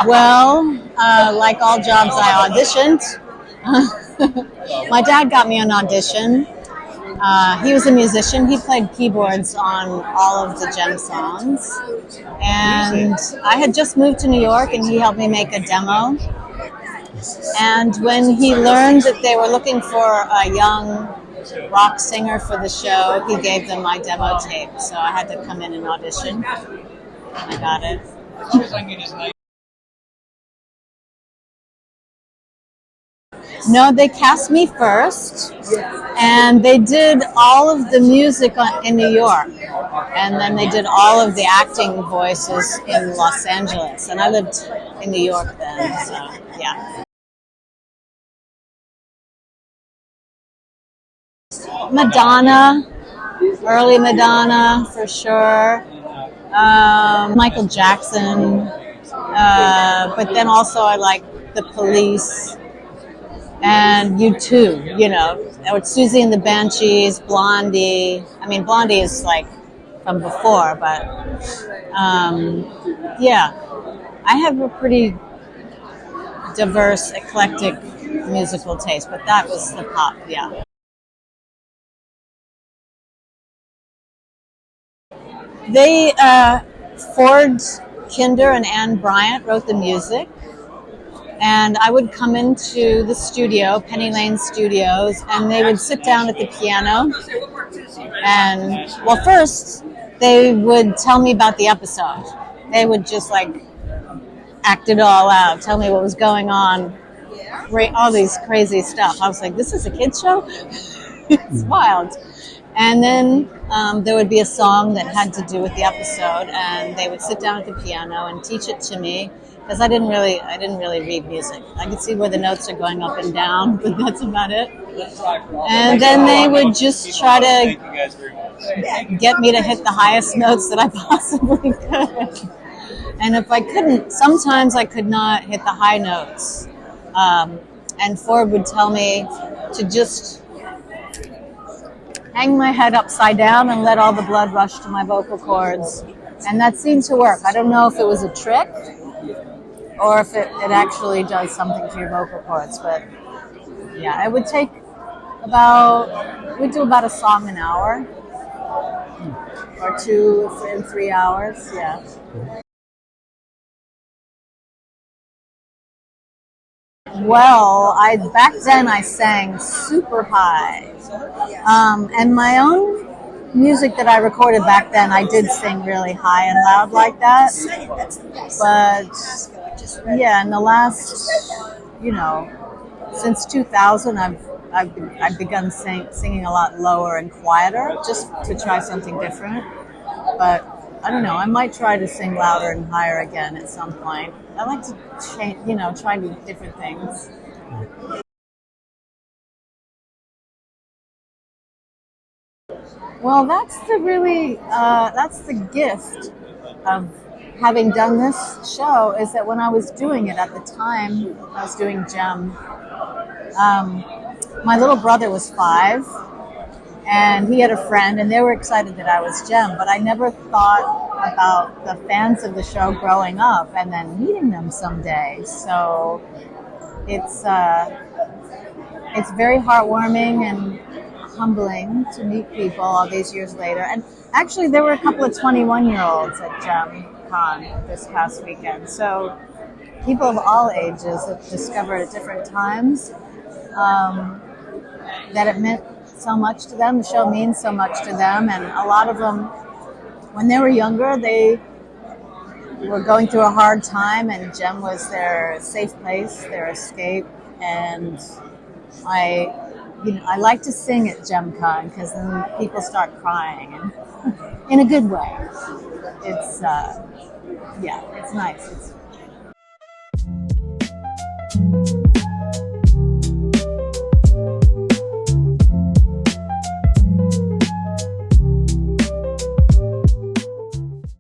Well, like all jobs, I auditioned. My dad got me an audition. He was a musician. He played keyboards on all of the JEM songs. And I had just moved to New York, and he helped me make a demo. And when he learned that they were looking for a young rock singer for the show, he gave them my demo tape. So I had to come in and audition. I got it. No, they cast me first, and they did all of the music in New York, and then they did all of the acting voices in Los Angeles, and I lived in New York then, so yeah. Madonna, early Madonna for sure, Michael Jackson, but then also I like the Police. And U2, you know, or Susie and the Banshees, Blondie. I mean, Blondie is like from before, but yeah, I have a pretty diverse, eclectic musical taste, but that was the pop, yeah. They, Ford Kinder and Anne Bryant wrote the music. And I would come into the studio, Penny Lane Studios, and they would sit down at the piano. And, well, first, they would tell me about the episode. They would just, like, act it all out, tell me what was going on, all these crazy stuff. I was like, this is a kid's show? It's wild. And then there would be a song that had to do with the episode, and they would sit down at the piano and teach it to me. Because I didn't really read music. I could see where the notes are going up and down, but that's about it. And then they would just try to get me to hit the highest notes that I possibly could. And if I couldn't, sometimes I could not hit the high notes. And Ford would tell me to just hang my head upside down and let all the blood rush to my vocal cords. And that seemed to work. I don't know if it was a trick, or if it actually does something to your vocal cords. But yeah, it would take we'd do about a song an hour, or 2 and 3 hours, yeah. Well, back then I sang super high. And my own music that I recorded back then, I did sing really high and loud like that. But yeah, in the last, since 2000, I've begun singing a lot lower and quieter, just to try something different. But I don't know, I might try to sing louder and higher again at some point. I like to change, try different things. Well, that's the gift of having done this show, is that when I was doing it at the time, I was doing JEM. My little brother was 5, and he had a friend, and they were excited that I was JEM, but I never thought about the fans of the show growing up and then meeting them someday. So it's very heartwarming and humbling to meet people all these years later. And actually, there were a couple of 21-year-olds at JEMCON this past weekend. So people of all ages have discovered at different times that it meant so much to them. The show means so much to them. And a lot of them, when they were younger, they were going through a hard time, and JEM was their safe place, their escape. And I like to sing at JEMCON, because then people start crying, and in a good way. It's it's nice.